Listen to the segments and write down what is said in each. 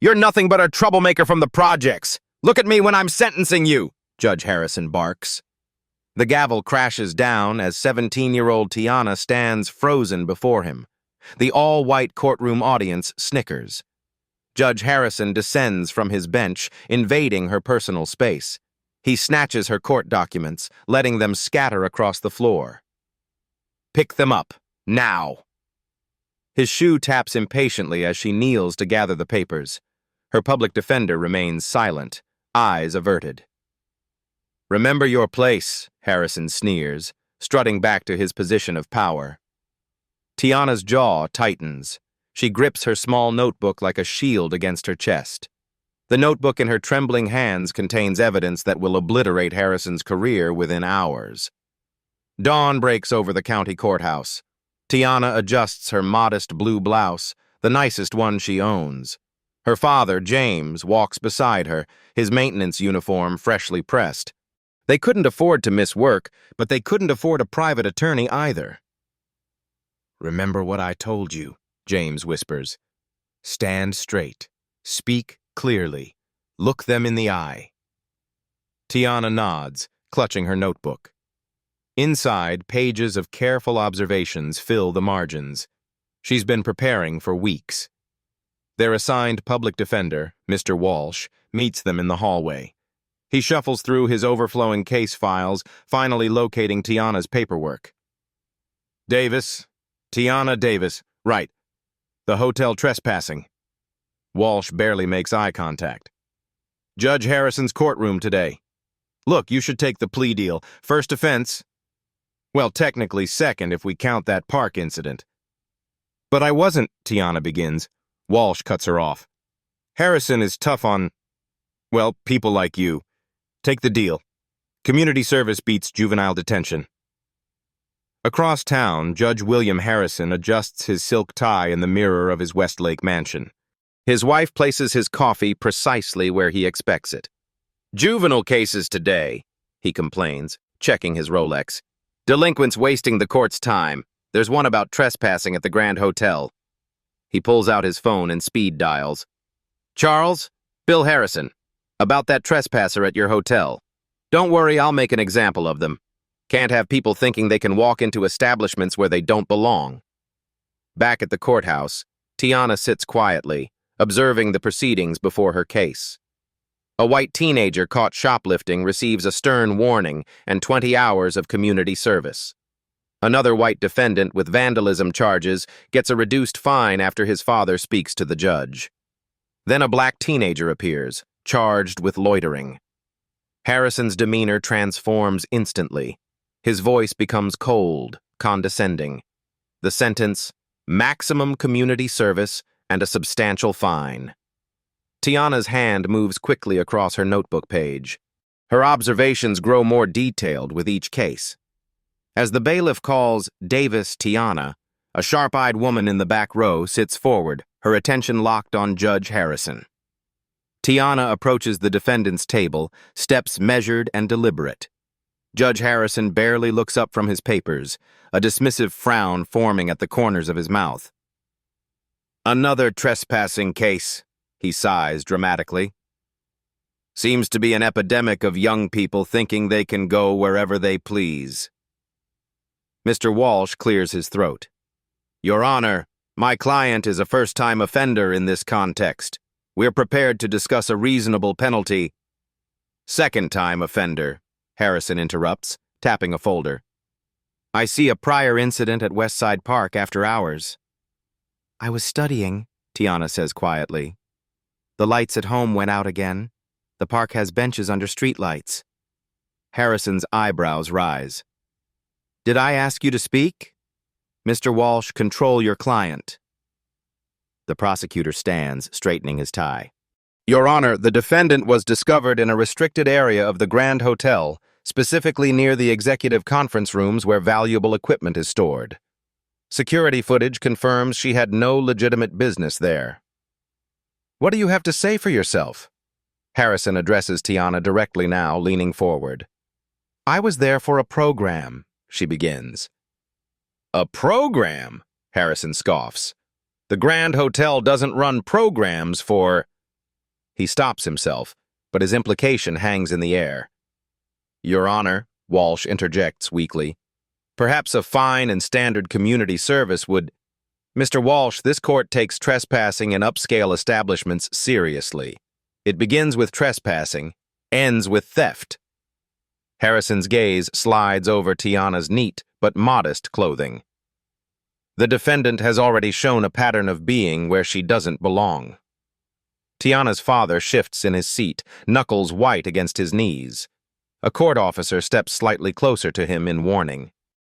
You're nothing but a troublemaker from the projects. Look at me when I'm sentencing you, Judge Harrison barks. The gavel crashes down as 17-year-old Tiana stands frozen before him. The all-white courtroom audience snickers. Judge Harrison descends from his bench, invading her personal space. He snatches her court documents, letting them scatter across the floor. Pick them up, now. His shoe taps impatiently as she kneels to gather the papers. Her public defender remains silent, eyes averted. Remember your place, Harrison sneers, strutting back to his position of power. Tiana's jaw tightens. She grips her small notebook like a shield against her chest. The notebook in her trembling hands contains evidence that will obliterate Harrison's career within hours. Dawn breaks over the county courthouse. Tiana adjusts her modest blue blouse, the nicest one she owns. Her father, James, walks beside her, his maintenance uniform freshly pressed. They couldn't afford to miss work, but they couldn't afford a private attorney either. Remember what I told you, James whispers. Stand straight. Speak clearly. Look them in the eye. Tiana nods, clutching her notebook. Inside, pages of careful observations fill the margins. She's been preparing for weeks. Their assigned public defender, Mr. Walsh, meets them in the hallway. He shuffles through his overflowing case files, finally locating Tiana's paperwork. Davis. Tiana Davis. Right. The hotel trespassing. Walsh barely makes eye contact. Judge Harrison's courtroom today. Look, you should take the plea deal. First offense. Well, technically second if we count that park incident. But I wasn't, Tiana begins. Walsh cuts her off. Harrison is tough on, well, people like you. Take the deal. Community service beats juvenile detention. Across town, Judge William Harrison adjusts his silk tie in the mirror of his Westlake mansion. His wife places his coffee precisely where he expects it. Juvenile cases today, he complains, checking his Rolex. Delinquents wasting the court's time. There's one about trespassing at the Grand Hotel. He pulls out his phone and speed dials. Charles, Bill Harrison, about that trespasser at your hotel. Don't worry, I'll make an example of them. Can't have people thinking they can walk into establishments where they don't belong. Back at the courthouse, Tiana sits quietly, observing the proceedings before her case. A white teenager caught shoplifting receives a stern warning and 20 hours of community service. Another white defendant with vandalism charges gets a reduced fine after his father speaks to the judge. Then a black teenager appears, charged with loitering. Harrison's demeanor transforms instantly. His voice becomes cold, condescending. The sentence, maximum community service and a substantial fine. Tiana's hand moves quickly across her notebook page. Her observations grow more detailed with each case. As the bailiff calls Davis Tiana, a sharp-eyed woman in the back row sits forward, her attention locked on Judge Harrison. Tiana approaches the defendant's table, steps measured and deliberate. Judge Harrison barely looks up from his papers, a dismissive frown forming at the corners of his mouth. Another trespassing case, he sighs dramatically. Seems to be an epidemic of young people thinking they can go wherever they please. Mr. Walsh clears his throat. Your Honor, my client is a first-time offender in this context. We're prepared to discuss a reasonable penalty. Second-time offender, Harrison interrupts, tapping a folder. I see a prior incident at Westside Park after hours. I was studying, Tiana says quietly. The lights at home went out again. The park has benches under streetlights. Harrison's eyebrows rise. Did I ask you to speak? Mr. Walsh, control your client. The prosecutor stands, straightening his tie. Your Honor, the defendant was discovered in a restricted area of the Grand Hotel, specifically near the executive conference rooms where valuable equipment is stored. Security footage confirms she had no legitimate business there. What do you have to say for yourself? Harrison addresses Tiana directly now, leaning forward. I was there for a program, she begins. A program? Harrison scoffs. The Grand Hotel doesn't run programs for... He stops himself, but his implication hangs in the air. Your Honor, Walsh interjects weakly. Perhaps a fine and standard community service would... Mr. Walsh, this court takes trespassing in upscale establishments seriously. It begins with trespassing, ends with theft. Harrison's gaze slides over Tiana's neat but modest clothing. The defendant has already shown a pattern of being where she doesn't belong. Tiana's father shifts in his seat, knuckles white against his knees. A court officer steps slightly closer to him in warning.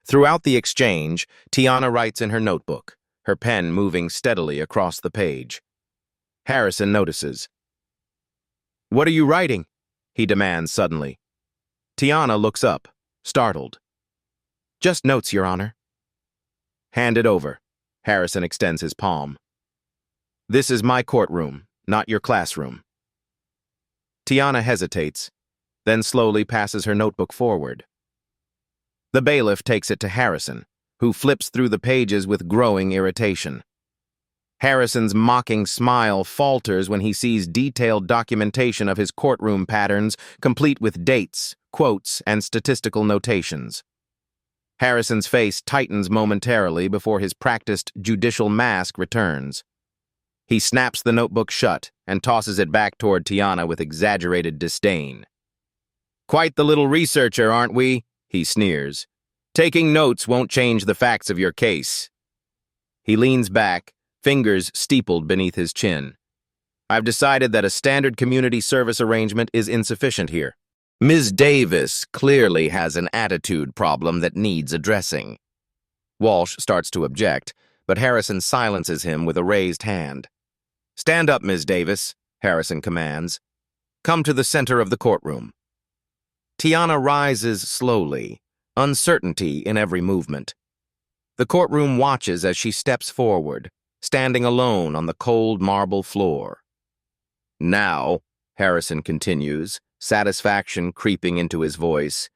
Throughout the exchange, Tiana writes in her notebook, her pen moving steadily across the page. Harrison notices. "What are you writing?" he demands suddenly. Tiana looks up, startled. "Just notes, Your Honor." "Hand it over." Harrison extends his palm. "This is my courtroom, not your classroom." Tiana hesitates, then slowly passes her notebook forward. The bailiff takes it to Harrison, who flips through the pages with growing irritation. Harrison's mocking smile falters when he sees detailed documentation of his courtroom patterns, complete with dates, quotes, and statistical notations. Harrison's face tightens momentarily before his practiced judicial mask returns. He snaps the notebook shut and tosses it back toward Tiana with exaggerated disdain. "Quite the little researcher, aren't we?" he sneers. "Taking notes won't change the facts of your case." He leans back, fingers steepled beneath his chin. "I've decided that a standard community service arrangement is insufficient here. Ms. Davis clearly has an attitude problem that needs addressing." Walsh starts to object, but Harrison silences him with a raised hand. "Stand up, Ms. Davis," Harrison commands. "Come to the center of the courtroom." Tiana rises slowly, uncertainty in every movement. The courtroom watches as she steps forward, standing alone on the cold marble floor. "Now," Harrison continues, satisfaction creeping into his voice,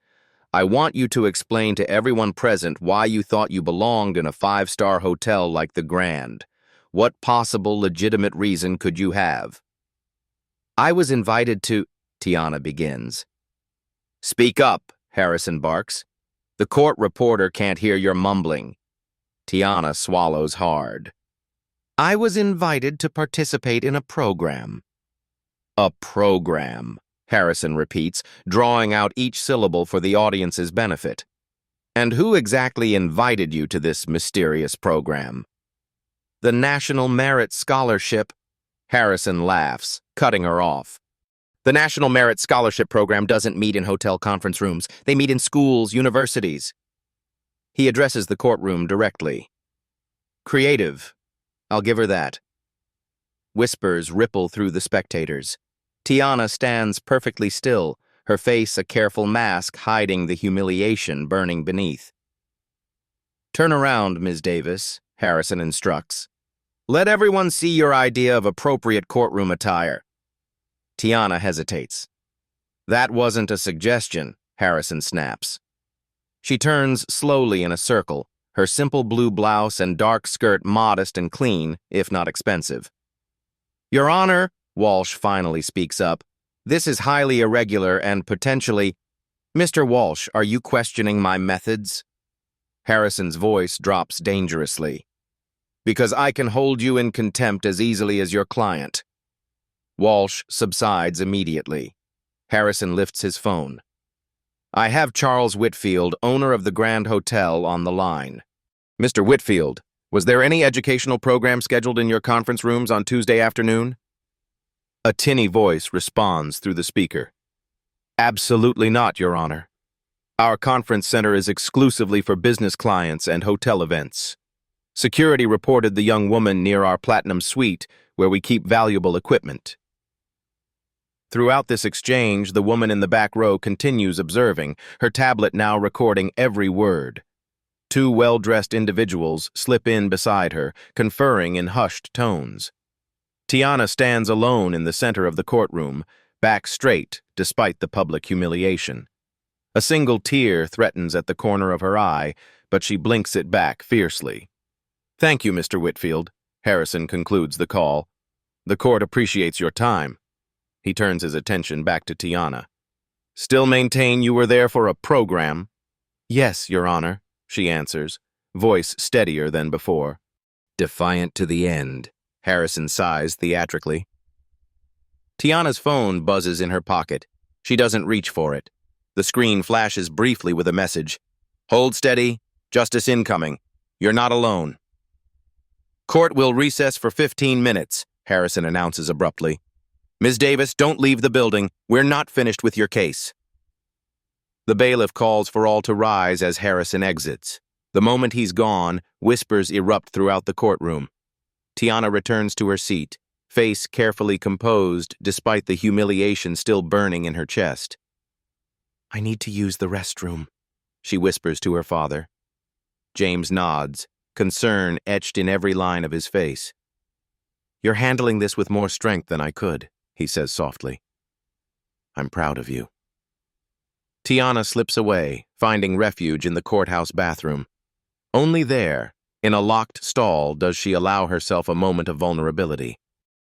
"I want you to explain to everyone present why you thought you belonged in a five-star hotel like the Grand. What possible legitimate reason could you have?" "I was invited to..." Tiana begins. "Speak up," Harrison barks. "The court reporter can't hear your mumbling." Tiana swallows hard. "I was invited to participate in a program." "A program," Harrison repeats, drawing out each syllable for the audience's benefit. "And who exactly invited you to this mysterious program?" "The National Merit Scholarship." Harrison laughs, cutting her off. "The National Merit Scholarship Program doesn't meet in hotel conference rooms. They meet in schools, universities." He addresses the courtroom directly. "Creative. I'll give her that." Whispers ripple through the spectators. Tiana stands perfectly still, her face a careful mask hiding the humiliation burning beneath. "Turn around, Ms. Davis," Harrison instructs. "Let everyone see your idea of appropriate courtroom attire." Tiana hesitates. "That wasn't a suggestion," Harrison snaps. She turns slowly in a circle, her simple blue blouse and dark skirt modest and clean, if not expensive. "Your Honor," Walsh finally speaks up, "this is highly irregular and potentially..." "Mr. Walsh, are you questioning my methods?" Harrison's voice drops dangerously. "Because I can hold you in contempt as easily as your client." Walsh subsides immediately. Harrison lifts his phone. "I have Charles Whitfield, owner of the Grand Hotel, on the line." "Mr. Whitfield, was there any educational program scheduled in your conference rooms on Tuesday afternoon?" A tinny voice responds through the speaker. "Absolutely not, Your Honor. Our conference center is exclusively for business clients and hotel events. Security reported the young woman near our Platinum Suite, where we keep valuable equipment." Throughout this exchange, the woman in the back row continues observing, her tablet now recording every word. Two well-dressed individuals slip in beside her, conferring in hushed tones. Tiana stands alone in the center of the courtroom, back straight despite the public humiliation. A single tear threatens at the corner of her eye, but she blinks it back fiercely. "Thank you, Mr. Whitfield," Harrison concludes the call. "The court appreciates your time." He turns his attention back to Tiana. Still maintain you were there for a program? Yes, Your Honor, she answers, voice steadier than before. Defiant to the end, Harrison sighs theatrically. Tiana's phone buzzes in her pocket. She doesn't reach for it. The screen flashes briefly with a message. Hold steady. Justice incoming. You're not alone. Court will recess for 15 minutes, Harrison announces abruptly. Ms. Davis, don't leave the building. We're not finished with your case. The bailiff calls for all to rise as Harrison exits. The moment he's gone, whispers erupt throughout the courtroom. Tiana returns to her seat, face carefully composed despite the humiliation still burning in her chest. I need to use the restroom, she whispers to her father. James nods, concern etched in every line of his face. You're handling this with more strength than I could, he says softly. I'm proud of you. Tiana slips away, finding refuge in the courthouse bathroom. Only there, in a locked stall, does she allow herself a moment of vulnerability.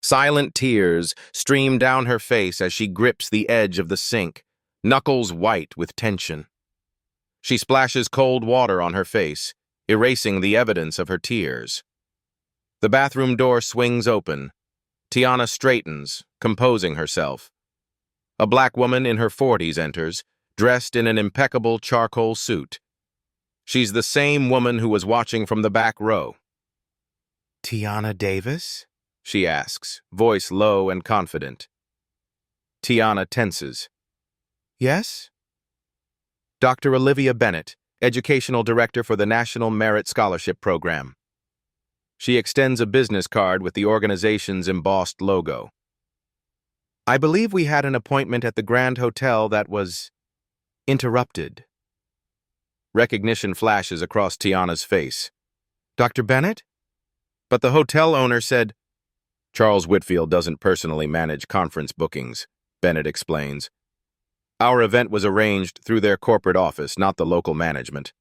Silent tears stream down her face as she grips the edge of the sink, knuckles white with tension. She splashes cold water on her face, erasing the evidence of her tears. The bathroom door swings open. Tiana straightens, composing herself. A black woman in her 40s enters, dressed in an impeccable charcoal suit. She's the same woman who was watching from the back row. Tiana Davis? She asks, voice low and confident. Tiana tenses. Yes? Dr. Olivia Bennett, Educational Director for the National Merit Scholarship Program. She extends a business card with the organization's embossed logo. I believe we had an appointment at the Grand Hotel that was interrupted. Recognition flashes across Tiana's face. Dr. Bennett? But the hotel owner said, Charles Whitfield doesn't personally manage conference bookings, Bennett explains. Our event was arranged through their corporate office, not the local management.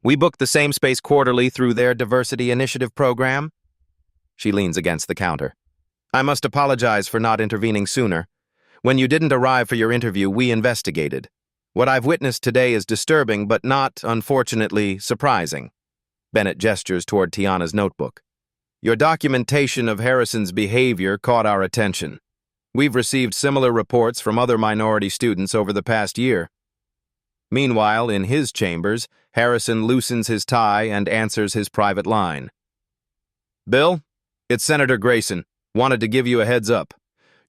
We book the same space quarterly through their diversity initiative program. She leans against the counter. I must apologize for not intervening sooner. When you didn't arrive for your interview, we investigated. What I've witnessed today is disturbing, but not, unfortunately, surprising. Bennett gestures toward Tiana's notebook. Your documentation of Harrison's behavior caught our attention. We've received similar reports from other minority students over the past year. Meanwhile, in his chambers, Harrison loosens his tie and answers his private line. Bill, it's Senator Grayson. Wanted to give you a heads up.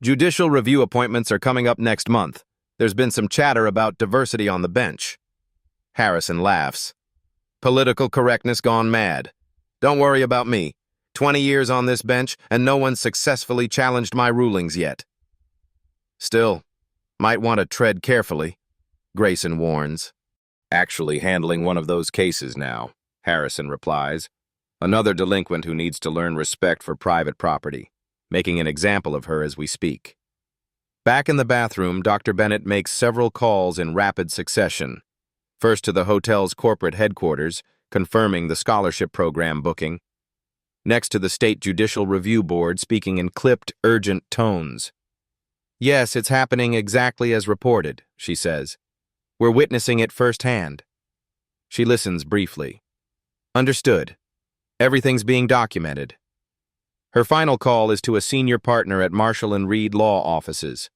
Judicial review appointments are coming up next month. There's been some chatter about diversity on the bench. Harrison laughs. Political correctness gone mad. Don't worry about me. 20 years on this bench, and no one's successfully challenged my rulings yet. Still, might want to tread carefully, Grayson warns. Actually handling one of those cases now, Harrison replies. Another delinquent who needs to learn respect for private property, making an example of her as we speak. Back in the bathroom, Dr. Bennett makes several calls in rapid succession. First to the hotel's corporate headquarters, confirming the scholarship program booking. Next to the State Judicial Review Board, speaking in clipped, urgent tones. Yes, it's happening exactly as reported, she says. We're witnessing it firsthand. She listens briefly. Understood. Everything's being documented. Her final call is to a senior partner at Marshall & Reed Law Offices.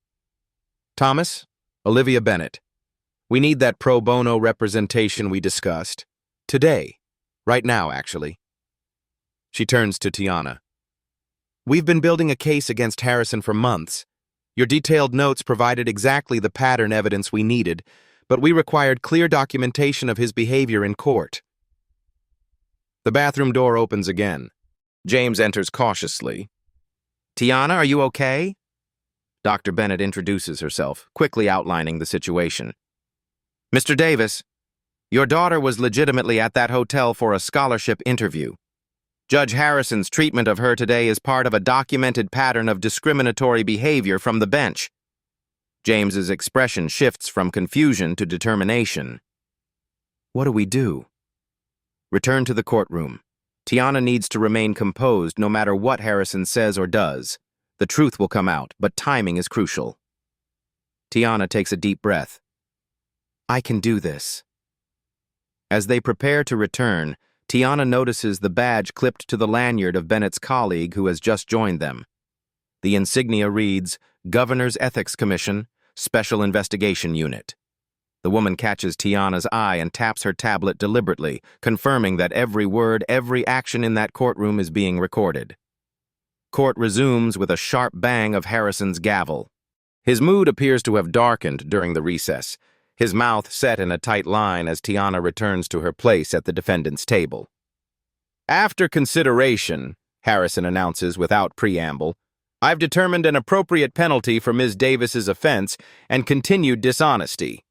Thomas, Olivia Bennett. We need that pro bono representation we discussed. Today. Right now, actually. She turns to Tiana. We've been building a case against Harrison for months. Your detailed notes provided exactly the pattern evidence we needed, but we required clear documentation of his behavior in court. The bathroom door opens again. James enters cautiously. Tiana, are you okay? Dr. Bennett introduces herself, quickly outlining the situation. Mr. Davis, your daughter was legitimately at that hotel for a scholarship interview. Judge Harrison's treatment of her today is part of a documented pattern of discriminatory behavior from the bench. James's expression shifts from confusion to determination. What do we do? Return to the courtroom. Tiana needs to remain composed no matter what Harrison says or does. The truth will come out, but timing is crucial. Tiana takes a deep breath. I can do this. As they prepare to return, Tiana notices the badge clipped to the lanyard of Bennett's colleague who has just joined them. The insignia reads, Governor's Ethics Commission, Special Investigation Unit. The woman catches Tiana's eye and taps her tablet deliberately, confirming that every word, every action in that courtroom is being recorded. Court resumes with a sharp bang of Harrison's gavel. His mood appears to have darkened during the recess, his mouth set in a tight line as Tiana returns to her place at the defendant's table. After consideration, Harrison announces without preamble, I've determined an appropriate penalty for Ms. Davis's offense and continued dishonesty.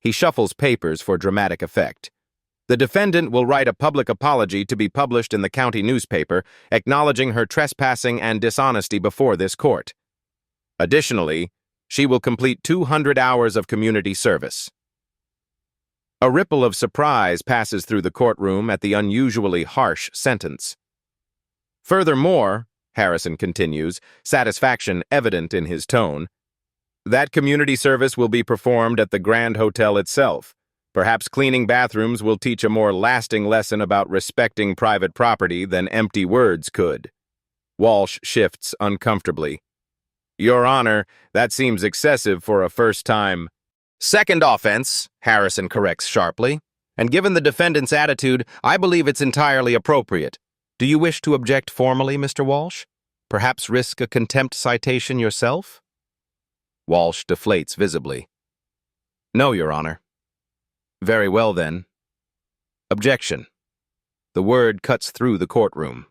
He shuffles papers for dramatic effect. The defendant will write a public apology to be published in the county newspaper, acknowledging her trespassing and dishonesty before this court. Additionally, she will complete 200 hours of community service. A ripple of surprise passes through the courtroom at the unusually harsh sentence. Furthermore, Harrison continues, satisfaction evident in his tone, that community service will be performed at the Grand Hotel itself. Perhaps cleaning bathrooms will teach a more lasting lesson about respecting private property than empty words could. Walsh shifts uncomfortably. Your Honor, that seems excessive for a first-time. Second offense, Harrison corrects sharply, and given the defendant's attitude, I believe it's entirely appropriate. Do you wish to object formally, Mr. Walsh? Perhaps risk a contempt citation yourself? Walsh deflates visibly. No, Your Honor. Very well, then. Objection. The word cuts through the courtroom.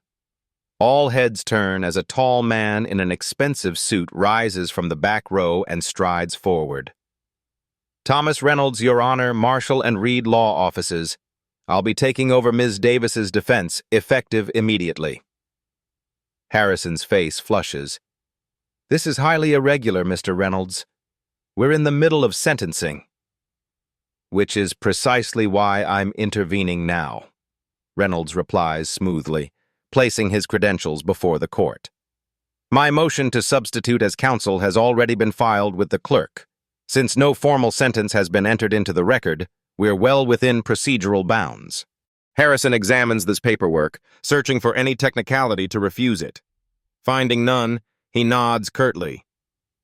All heads turn as a tall man in an expensive suit rises from the back row and strides forward. Thomas Reynolds, Your Honor, Marshall and Reed Law Offices. I'll be taking over Ms. Davis's defense, effective immediately. Harrison's face flushes. This is highly irregular, Mr. Reynolds. We're in the middle of sentencing. Which is precisely why I'm intervening now, Reynolds replies smoothly, placing his credentials before the court. My motion to substitute as counsel has already been filed with the clerk. Since no formal sentence has been entered into the record, we're well within procedural bounds. Harrison examines this paperwork, searching for any technicality to refuse it. Finding none, he nods curtly.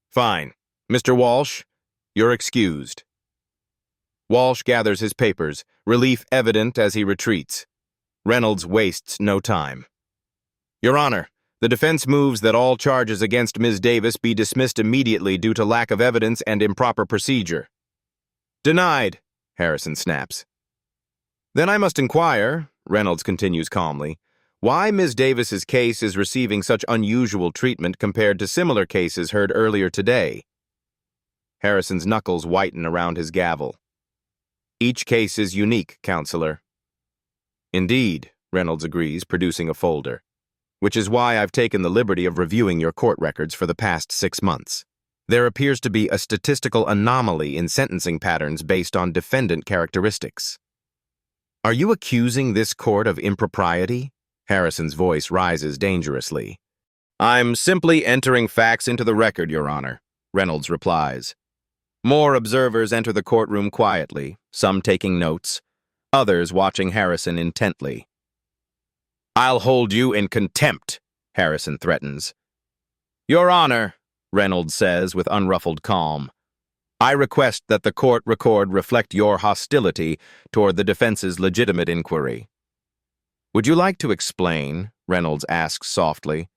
Fine. Mr. Walsh, you're excused. Walsh gathers his papers, relief evident as he retreats. Reynolds wastes no time. Your Honor, the defense moves that all charges against Ms. Davis be dismissed immediately due to lack of evidence and improper procedure. Denied, Harrison snaps. Then I must inquire, Reynolds continues calmly, why Ms. Davis's case is receiving such unusual treatment compared to similar cases heard earlier today. Harrison's knuckles whiten around his gavel. Each case is unique, Counselor. Indeed, Reynolds agrees, producing a folder, which is why I've taken the liberty of reviewing your court records for the past 6 months. There appears to be a statistical anomaly in sentencing patterns based on defendant characteristics. Are you accusing this court of impropriety? Harrison's voice rises dangerously. I'm simply entering facts into the record, Your Honor, Reynolds replies. More observers enter the courtroom quietly, some taking notes, others watching Harrison intently. I'll hold you in contempt, Harrison threatens. Your Honor, Reynolds says with unruffled calm, I request that the court record reflect your hostility toward the defense's legitimate inquiry. Would you like to explain, Reynolds asks softly,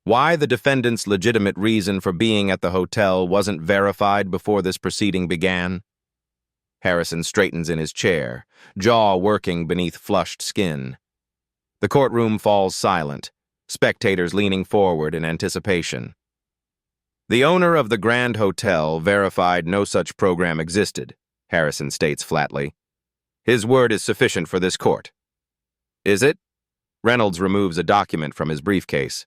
why the defendant's legitimate reason for being at the hotel wasn't verified before this proceeding began? Harrison straightens in his chair, jaw working beneath flushed skin. The courtroom falls silent, spectators leaning forward in anticipation. The owner of the Grand Hotel verified no such program existed, Harrison states flatly. His word is sufficient for this court. Is it? Reynolds removes a document from his briefcase.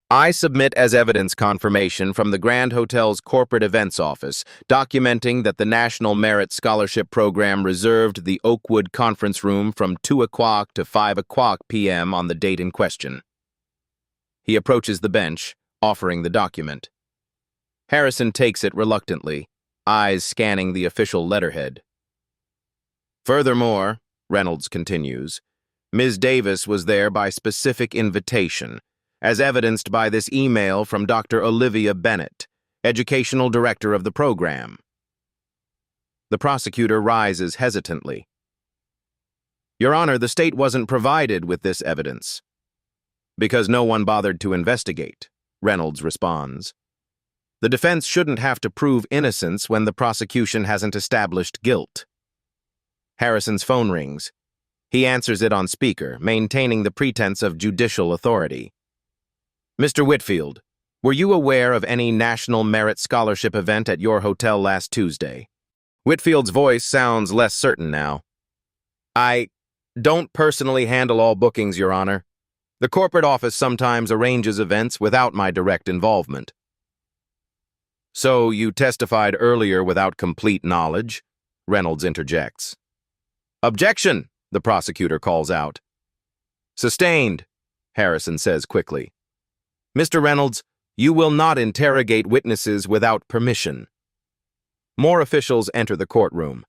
I submit as evidence confirmation from the Grand Hotel's corporate events office, documenting that the National Merit Scholarship Program reserved the Oakwood Conference Room from 2 o'clock to 5 o'clock p.m. on the date in question. He approaches the bench, offering the document. Harrison takes it reluctantly, eyes scanning the official letterhead. Furthermore, Reynolds continues, Ms. Davis was there by specific invitation, as evidenced by this email from Dr. Olivia Bennett, educational director of the program. The prosecutor rises hesitantly. Your Honor, the state wasn't provided with this evidence. Because no one bothered to investigate, Reynolds responds. The defense shouldn't have to prove innocence when the prosecution hasn't established guilt. Harrison's phone rings. He answers it on speaker, maintaining the pretense of judicial authority. Mr. Whitfield, were you aware of any National Merit Scholarship event at your hotel last Tuesday? Whitfield's voice sounds less certain now. I don't personally handle all bookings, Your Honor. The corporate office sometimes arranges events without my direct involvement. So you testified earlier without complete knowledge? Reynolds interjects. Objection, the prosecutor calls out. Sustained, Harrison says quickly. Mr. Reynolds, you will not interrogate witnesses without permission. More officials enter the courtroom.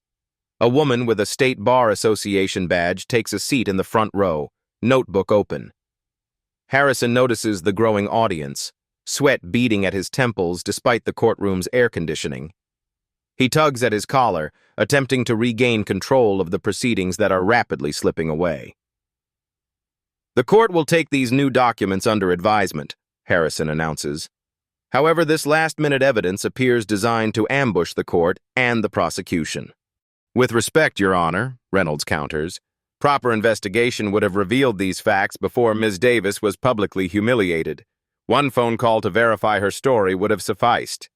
A woman with a State Bar Association badge takes a seat in the front row, notebook open. Harrison notices the growing audience, sweat beading at his temples despite the courtroom's air conditioning. He tugs at his collar, attempting to regain control of the proceedings that are rapidly slipping away. The court will take these new documents under advisement, Harrison announces. However, this last-minute evidence appears designed to ambush the court and the prosecution. With respect, Your Honor, Reynolds counters, proper investigation would have revealed these facts before Ms. Davis was publicly humiliated. One phone call to verify her story would have sufficed.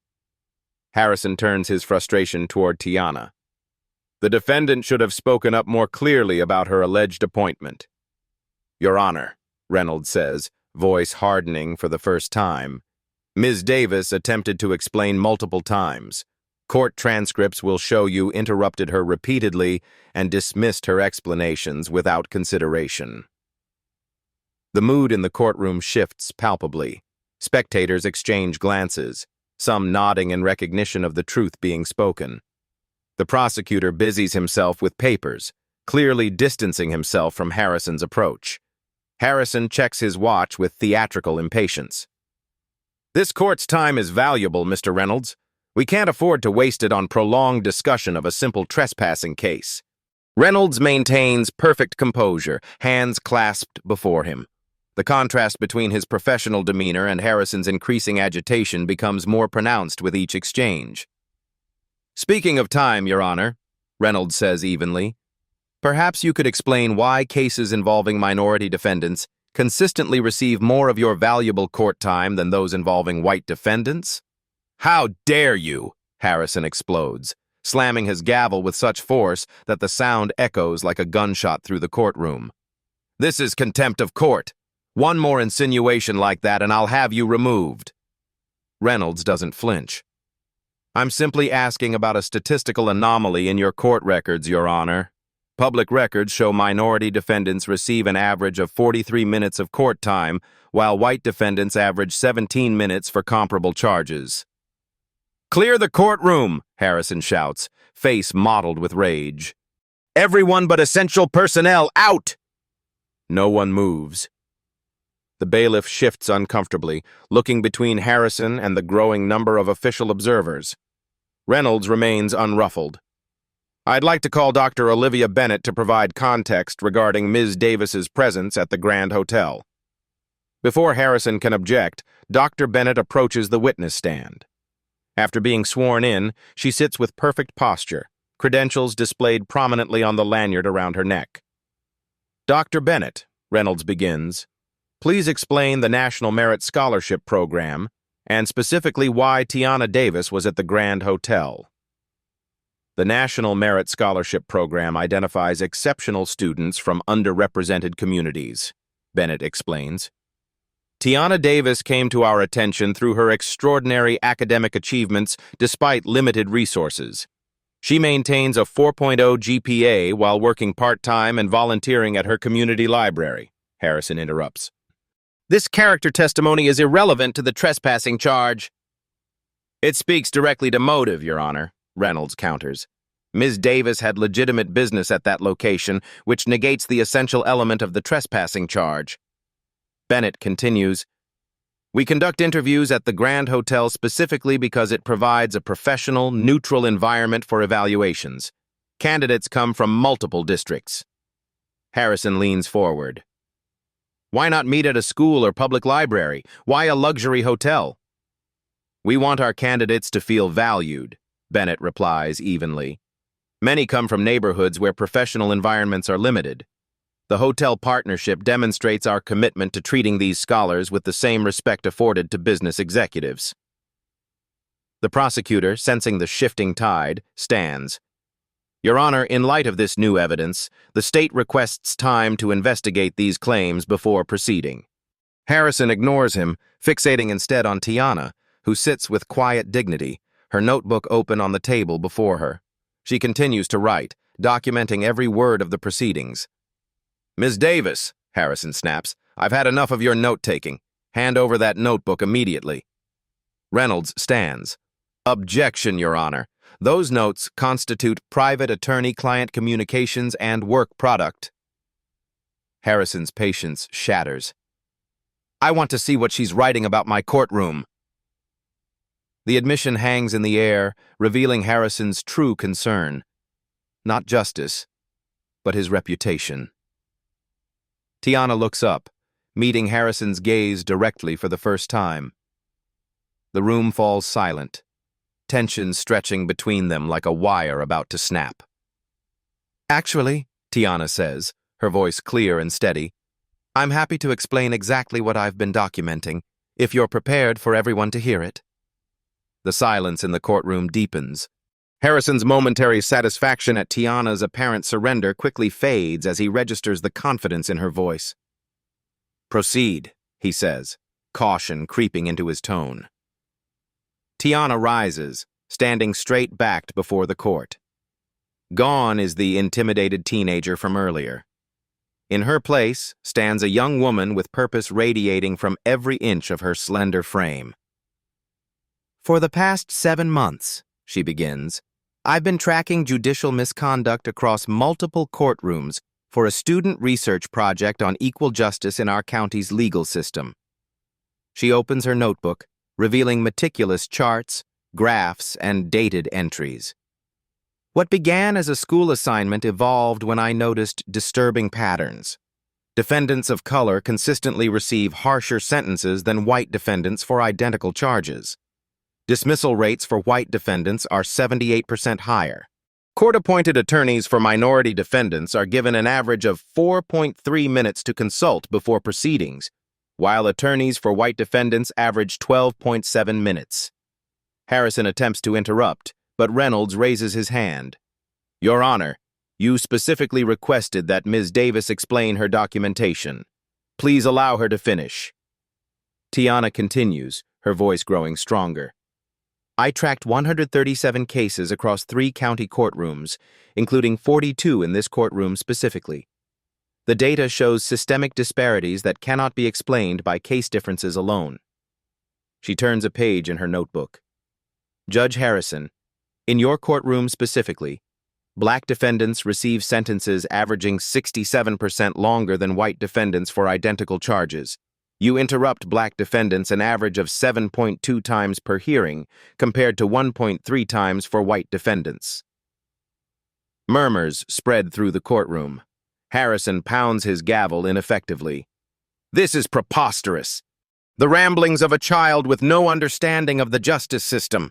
Harrison turns his frustration toward Tiana. The defendant should have spoken up more clearly about her alleged appointment. Your Honor, Reynolds says, voice hardening for the first time. Ms. Davis attempted to explain multiple times. Court transcripts will show you interrupted her repeatedly and dismissed her explanations without consideration. The mood in the courtroom shifts palpably. Spectators exchange glances, some nodding in recognition of the truth being spoken. The prosecutor busies himself with papers, clearly distancing himself from Harrison's approach. Harrison checks his watch with theatrical impatience. This court's time is valuable, Mr. Reynolds. We can't afford to waste it on prolonged discussion of a simple trespassing case. Reynolds maintains perfect composure, hands clasped before him. The contrast between his professional demeanor and Harrison's increasing agitation becomes more pronounced with each exchange. Speaking of time, Your Honor, Reynolds says evenly, perhaps you could explain why cases involving minority defendants consistently receive more of your valuable court time than those involving white defendants? How dare you? Harrison explodes, slamming his gavel with such force that the sound echoes like a gunshot through the courtroom. This is contempt of court. One more insinuation like that and I'll have you removed. Reynolds doesn't flinch. I'm simply asking about a statistical anomaly in your court records, Your Honor. Public records show minority defendants receive an average of 43 minutes of court time, while white defendants average 17 minutes for comparable charges. Clear the courtroom, Harrison shouts, face mottled with rage. Everyone but essential personnel out! No one moves. The bailiff shifts uncomfortably, looking between Harrison and the growing number of official observers. Reynolds remains unruffled. I'd like to call Dr. Olivia Bennett to provide context regarding Ms. Davis's presence at the Grand Hotel. Before Harrison can object, Dr. Bennett approaches the witness stand. After being sworn in, she sits with perfect posture, credentials displayed prominently on the lanyard around her neck. Dr. Bennett, Reynolds begins, please explain the National Merit Scholarship Program, and specifically why Tiana Davis was at the Grand Hotel. The National Merit Scholarship Program identifies exceptional students from underrepresented communities, Bennett explains. Tiana Davis came to our attention through her extraordinary academic achievements despite limited resources. She maintains a 4.0 GPA while working part-time and volunteering at her community library, Harrison interrupts. This character testimony is irrelevant to the trespassing charge. It speaks directly to motive, Your Honor, Reynolds counters. Ms. Davis had legitimate business at that location, which negates the essential element of the trespassing charge. Bennett continues, we conduct interviews at the Grand Hotel specifically because it provides a professional, neutral environment for evaluations. Candidates come from multiple districts. Harrison leans forward. Why not meet at a school or public library? Why a luxury hotel? We want our candidates to feel valued, Bennett replies evenly. Many come from neighborhoods where professional environments are limited. The hotel partnership demonstrates our commitment to treating these scholars with the same respect afforded to business executives. The prosecutor, sensing the shifting tide, stands. Your Honor, in light of this new evidence, the state requests time to investigate these claims before proceeding. Harrison ignores him, fixating instead on Tiana, who sits with quiet dignity, her notebook open on the table before her. She continues to write, documenting every word of the proceedings. Ms. Davis, Harrison snaps, I've had enough of your note-taking. Hand over that notebook immediately. Reynolds stands. Objection, Your Honor. Those notes constitute private attorney-client communications and work product. Harrison's patience shatters. I want to see what she's writing about my courtroom. The admission hangs in the air, revealing Harrison's true concern. Not justice, but his reputation. Tiana looks up, meeting Harrison's gaze directly for the first time. The room falls silent, tension stretching between them like a wire about to snap. Actually, Tiana says, her voice clear and steady, I'm happy to explain exactly what I've been documenting, if you're prepared for everyone to hear it. The silence in the courtroom deepens. Harrison's momentary satisfaction at Tiana's apparent surrender quickly fades as he registers the confidence in her voice. Proceed, he says, caution creeping into his tone. Tiana rises, standing straight-backed before the court. Gone is the intimidated teenager from earlier. In her place stands a young woman with purpose radiating from every inch of her slender frame. For the past 7 months, she begins, I've been tracking judicial misconduct across multiple courtrooms for a student research project on equal justice in our county's legal system. She opens her notebook, revealing meticulous charts, graphs, and dated entries. What began as a school assignment evolved when I noticed disturbing patterns. Defendants of color consistently receive harsher sentences than white defendants for identical charges. Dismissal rates for white defendants are 78% higher. Court-appointed attorneys for minority defendants are given an average of 4.3 minutes to consult before proceedings, while attorneys for white defendants average 12.7 minutes. Harrison attempts to interrupt, but Reynolds raises his hand. Your Honor, you specifically requested that Ms. Davis explain her documentation. Please allow her to finish. Tiana continues, her voice growing stronger. I tracked 137 cases across 3 county courtrooms, including 42 in this courtroom specifically. The data shows systemic disparities that cannot be explained by case differences alone. She turns a page in her notebook. Judge Harrison, in your courtroom specifically, black defendants receive sentences averaging 67% longer than white defendants for identical charges. You interrupt black defendants an average of 7.2 times per hearing, compared to 1.3 times for white defendants. Murmurs spread through the courtroom. Harrison pounds his gavel ineffectively. This is preposterous. The ramblings of a child with no understanding of the justice system.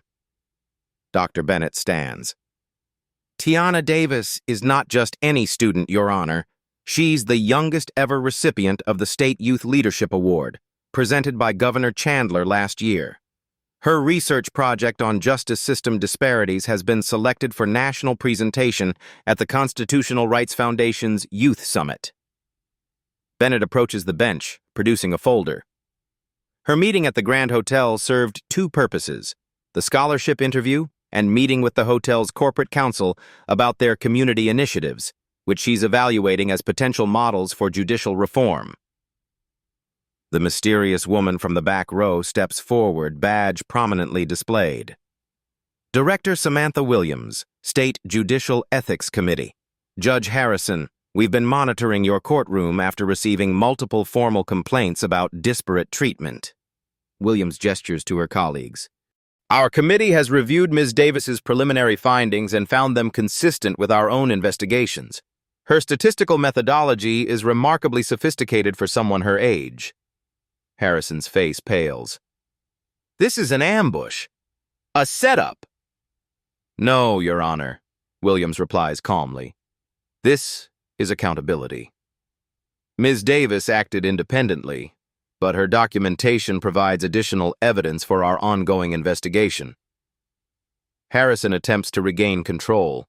Dr. Bennett stands. Tiana Davis is not just any student, Your Honor. She's the youngest ever recipient of the State Youth Leadership Award, presented by Governor Chandler last year. Her research project on justice system disparities has been selected for national presentation at the Constitutional Rights Foundation's Youth Summit. Bennett approaches the bench, producing a folder. Her meeting at the Grand Hotel served 2 purposes: the scholarship interview and meeting with the hotel's corporate counsel about their community initiatives, which she's evaluating as potential models for judicial reform. The mysterious woman from the back row steps forward, badge prominently displayed. Director Samantha Williams, State Judicial Ethics Committee. Judge Harrison, we've been monitoring your courtroom after receiving multiple formal complaints about disparate treatment. Williams gestures to her colleagues. Our committee has reviewed Ms. Davis's preliminary findings and found them consistent with our own investigations. Her statistical methodology is remarkably sophisticated for someone her age. Harrison's face pales. This is an ambush. A setup. No, Your Honor, Williams replies calmly. This is accountability. Ms. Davis acted independently, but her documentation provides additional evidence for our ongoing investigation. Harrison attempts to regain control.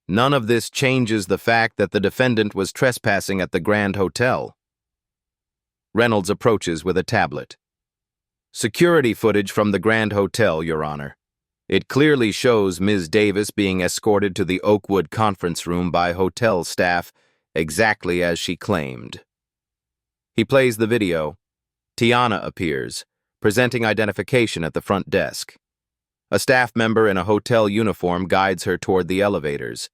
None of this changes the fact that the defendant was trespassing at the Grand Hotel. Reynolds approaches with a tablet. Security footage from the Grand Hotel, Your Honor. It clearly shows Ms. Davis being escorted to the Oakwood conference room by hotel staff exactly as she claimed. He plays the video. Tiana appears, presenting identification at the front desk. A staff member in a hotel uniform guides her toward the elevators.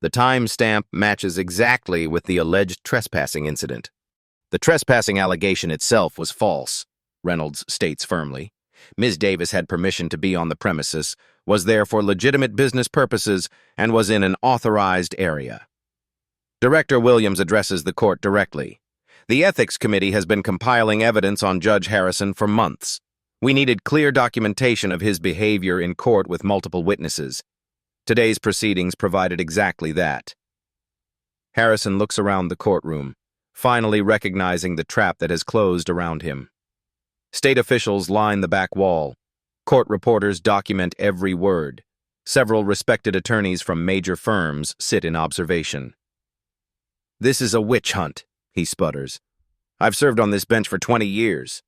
The timestamp matches exactly with the alleged trespassing incident. The trespassing allegation itself was false, Reynolds states firmly. Ms. Davis had permission to be on the premises, was there for legitimate business purposes, and was in an authorized area. Director Williams addresses the court directly. The Ethics Committee has been compiling evidence on Judge Harrison for months. We needed clear documentation of his behavior in court with multiple witnesses. Today's proceedings provided exactly that. Harrison looks around the courtroom, finally recognizing the trap that has closed around him. State officials line the back wall. Court reporters document every word. Several respected attorneys from major firms sit in observation. This is a witch hunt, he sputters. I've served on this bench for 20 years.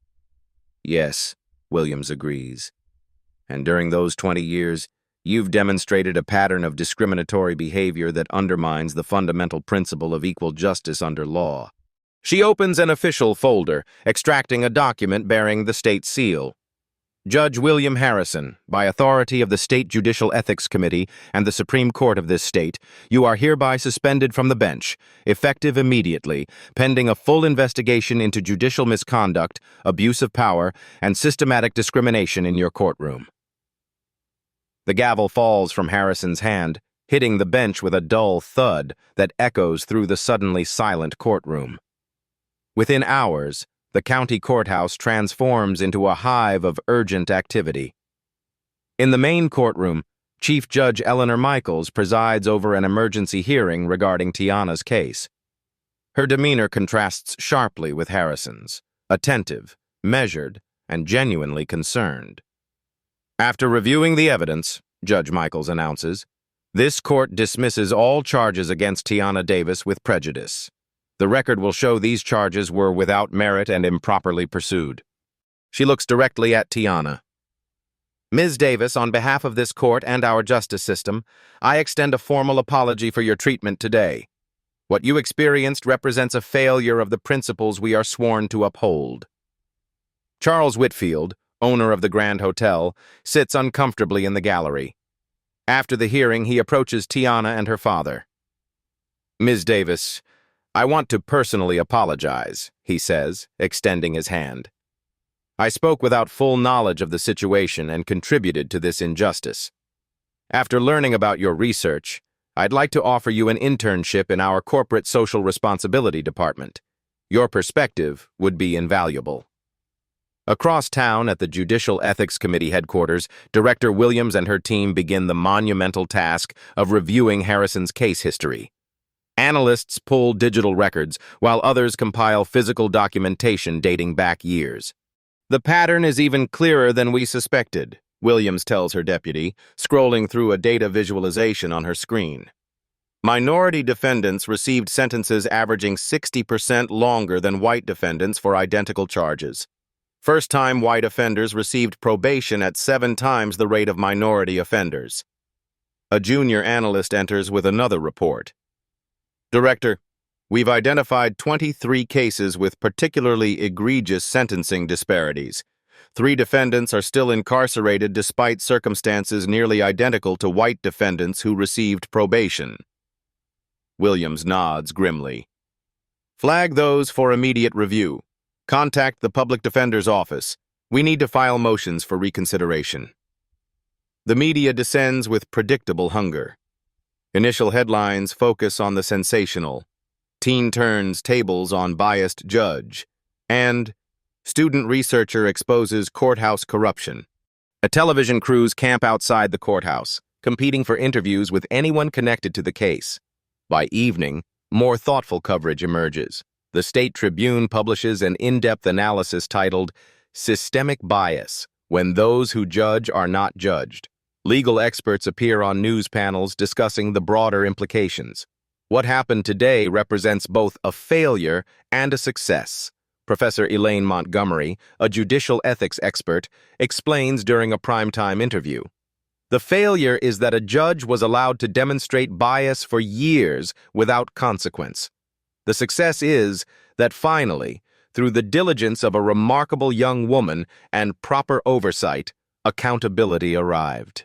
Yes, Williams agrees. And during those 20 years, you've demonstrated a pattern of discriminatory behavior that undermines the fundamental principle of equal justice under law. She opens an official folder, extracting a document bearing the state seal. Judge William Harrison, by authority of the State Judicial Ethics Committee and the Supreme Court of this state, you are hereby suspended from the bench, effective immediately, pending a full investigation into judicial misconduct, abuse of power, and systematic discrimination in your courtroom. The gavel falls from Harrison's hand, hitting the bench with a dull thud that echoes through the suddenly silent courtroom. Within hours, the county courthouse transforms into a hive of urgent activity. In the main courtroom, Chief Judge Eleanor Michaels presides over an emergency hearing regarding Tiana's case. Her demeanor contrasts sharply with Harrison's, attentive, measured, and genuinely concerned. After reviewing the evidence, Judge Michaels announces, this court dismisses all charges against Tiana Davis with prejudice. The record will show these charges were without merit and improperly pursued. She looks directly at Tiana. Ms. Davis, on behalf of this court and our justice system, I extend a formal apology for your treatment today. What you experienced represents a failure of the principles we are sworn to uphold. Charles Whitfield, owner of the Grand Hotel, sits uncomfortably in the gallery. After the hearing, he approaches Tiana and her father. Ms. Davis, I want to personally apologize, he says, extending his hand. I spoke without full knowledge of the situation and contributed to this injustice. After learning about your research, I'd like to offer you an internship in our corporate social responsibility department. Your perspective would be invaluable. Across town at the Judicial Ethics Committee headquarters, Director Williams and her team begin the monumental task of reviewing Harrison's case history. Analysts pull digital records, while others compile physical documentation dating back years. The pattern is even clearer than we suspected, Williams tells her deputy, scrolling through a data visualization on her screen. Minority defendants received sentences averaging 60% longer than white defendants for identical charges. First-time white offenders received probation at 7 times the rate of minority offenders. A junior analyst enters with another report. Director, we've identified 23 cases with particularly egregious sentencing disparities. 3 defendants are still incarcerated despite circumstances nearly identical to white defendants who received probation. Williams nods grimly. Flag those for immediate review. Contact the public defender's office. We need to file motions for reconsideration. The media descends with predictable hunger. Initial headlines focus on the sensational. Teen turns tables on biased judge. And student researcher exposes courthouse corruption. A television crews camp outside the courthouse, competing for interviews with anyone connected to the case. By evening, more thoughtful coverage emerges. The State Tribune publishes an in-depth analysis titled Systemic Bias, When Those Who Judge Are Not Judged. Legal experts appear on news panels discussing the broader implications. What happened today represents both a failure and a success. Professor Elaine Montgomery, a judicial ethics expert, explains during a primetime interview. The failure is that a judge was allowed to demonstrate bias for years without consequence. The success is that finally, through the diligence of a remarkable young woman and proper oversight, accountability arrived.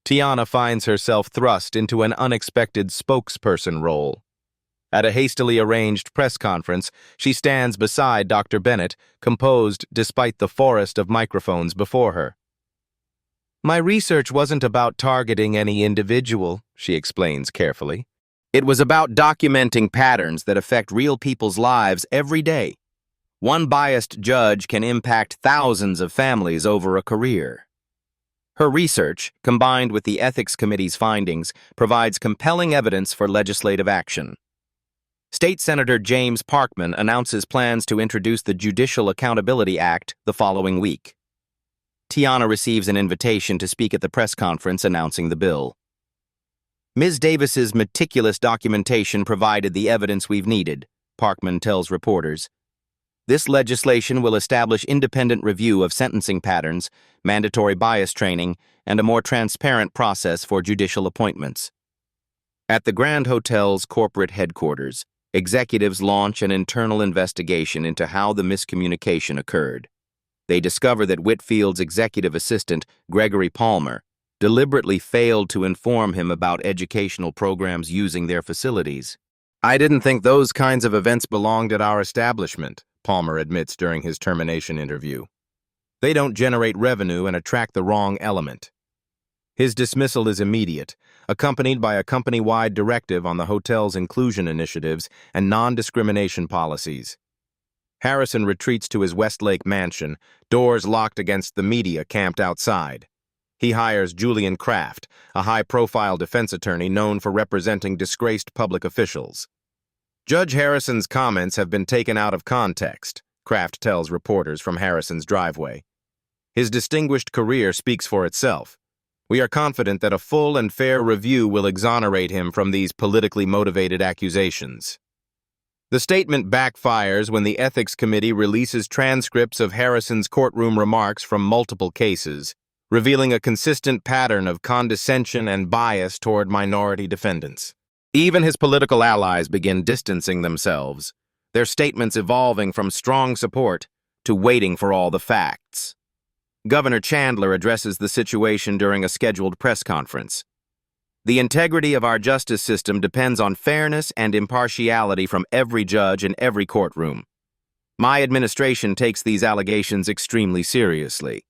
Tiana finds herself thrust into an unexpected spokesperson role. At a hastily arranged press conference, she stands beside Dr. Bennett, composed despite the forest of microphones before her. My research wasn't about targeting any individual, she explains carefully. It was about documenting patterns that affect real people's lives every day. One biased judge can impact thousands of families over a career. Her research, combined with the Ethics Committee's findings, provides compelling evidence for legislative action. State Senator James Parkman announces plans to introduce the Judicial Accountability Act the following week. Tiana receives an invitation to speak at the press conference announcing the bill. Ms. Davis's meticulous documentation provided the evidence we've needed, Parkman tells reporters. This legislation will establish independent review of sentencing patterns, mandatory bias training, and a more transparent process for judicial appointments. At the Grand Hotel's corporate headquarters, executives launch an internal investigation into how the miscommunication occurred. They discover that Whitfield's executive assistant, Gregory Palmer, deliberately failed to inform him about educational programs using their facilities. I didn't think those kinds of events belonged at our establishment, Palmer admits during his termination interview. They don't generate revenue and attract the wrong element. His dismissal is immediate, accompanied by a company-wide directive on the hotel's inclusion initiatives and non-discrimination policies. Harrison retreats to his Westlake mansion, doors locked against the media camped outside. He hires Julian Kraft, a high-profile defense attorney known for representing disgraced public officials. Judge Harrison's comments have been taken out of context, Kraft tells reporters from Harrison's driveway. His distinguished career speaks for itself. We are confident that a full and fair review will exonerate him from these politically motivated accusations. The statement backfires when the Ethics Committee releases transcripts of Harrison's courtroom remarks from multiple cases, revealing a consistent pattern of condescension and bias toward minority defendants. Even his political allies begin distancing themselves, their statements evolving from strong support to waiting for all the facts. Governor Chandler addresses the situation during a scheduled press conference. The integrity of our justice system depends on fairness and impartiality from every judge in every courtroom. My administration takes these allegations extremely seriously.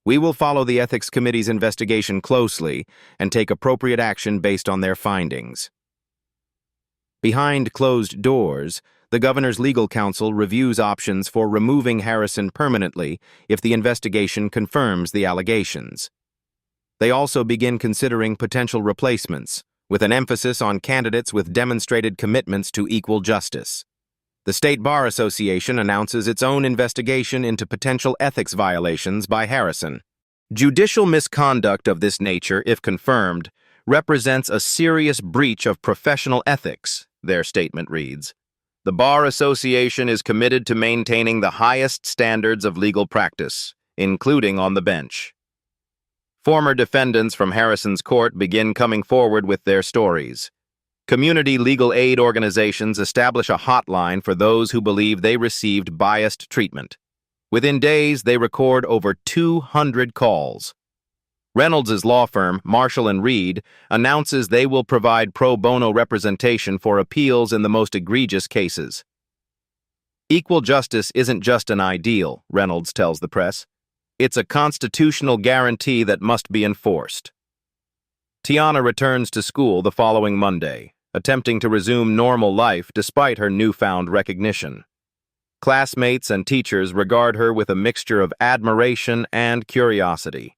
We will follow the Ethics Committee's investigation closely and take appropriate action based on their findings. Behind closed doors, the governor's legal counsel reviews options for removing Harrison permanently if the investigation confirms the allegations. They also begin considering potential replacements, with an emphasis on candidates with demonstrated commitments to equal justice. The State Bar Association announces its own investigation into potential ethics violations by Harrison. Judicial misconduct of this nature, if confirmed, represents a serious breach of professional ethics, their statement reads. The Bar Association is committed to maintaining the highest standards of legal practice, including on the bench. Former defendants from Harrison's court begin coming forward with their stories. Community legal aid organizations establish a hotline for those who believe they received biased treatment. Within days, they record over 200 calls. Reynolds' law firm, Marshall & Reed, announces they will provide pro bono representation for appeals in the most egregious cases. Equal justice isn't just an ideal, Reynolds tells the press. It's a constitutional guarantee that must be enforced. Tiana returns to school the following Monday, attempting to resume normal life despite her newfound recognition. Classmates and teachers regard her with a mixture of admiration and curiosity.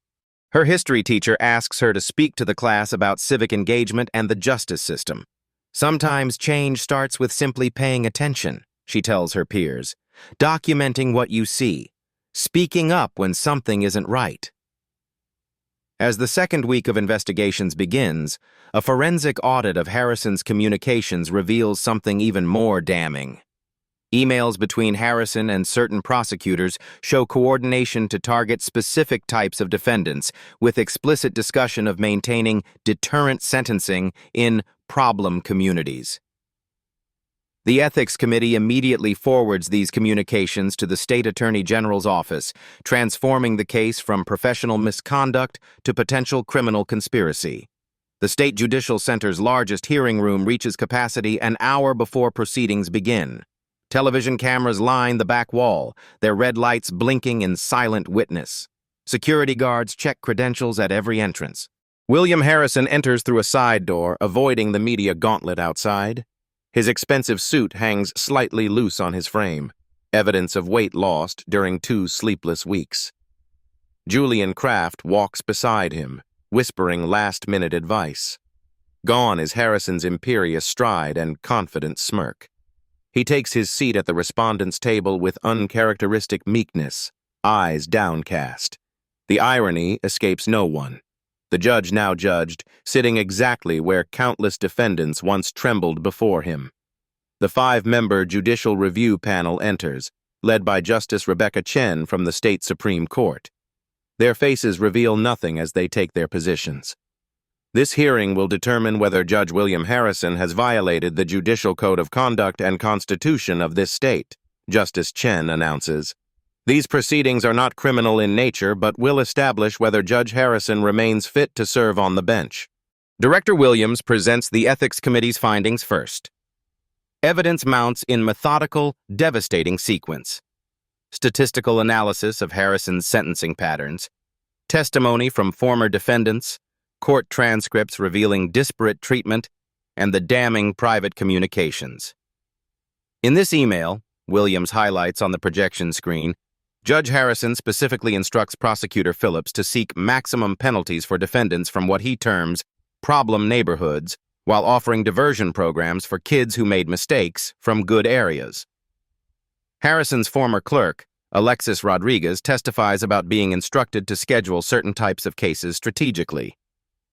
Her history teacher asks her to speak to the class about civic engagement and the justice system. Sometimes change starts with simply paying attention, she tells her peers, documenting what you see, speaking up when something isn't right. As the second week of investigations begins, a forensic audit of Harrison's communications reveals something even more damning. Emails between Harrison and certain prosecutors show coordination to target specific types of defendants, with explicit discussion of maintaining deterrent sentencing in problem communities. The Ethics Committee immediately forwards these communications to the State Attorney General's office, transforming the case from professional misconduct to potential criminal conspiracy. The State Judicial Center's largest hearing room reaches capacity an hour before proceedings begin. Television cameras line the back wall, their red lights blinking in silent witness. Security guards check credentials at every entrance. William Harrison enters through a side door, avoiding the media gauntlet outside. His expensive suit hangs slightly loose on his frame, evidence of weight lost during 2 sleepless weeks. Julian Kraft walks beside him, whispering last-minute advice. Gone is Harrison's imperious stride and confident smirk. He takes his seat at the respondent's table with uncharacteristic meekness, eyes downcast. The irony escapes no one. The judge now judged, sitting exactly where countless defendants once trembled before him. The 5-member Judicial Review panel enters, led by Justice Rebecca Chen from the State Supreme Court. Their faces reveal nothing as they take their positions. This hearing will determine whether Judge William Harrison has violated the Judicial Code of Conduct and Constitution of this state, Justice Chen announces. These proceedings are not criminal in nature, but will establish whether Judge Harrison remains fit to serve on the bench. Director Williams presents the Ethics Committee's findings first. Evidence mounts in methodical, devastating sequence. Statistical analysis of Harrison's sentencing patterns. Testimony from former defendants. Court transcripts revealing disparate treatment, and the damning private communications. In this email, Williams highlights on the projection screen, Judge Harrison specifically instructs Prosecutor Phillips to seek maximum penalties for defendants from what he terms problem neighborhoods, while offering diversion programs for kids who made mistakes from good areas. Harrison's former clerk, Alexis Rodriguez, testifies about being instructed to schedule certain types of cases strategically.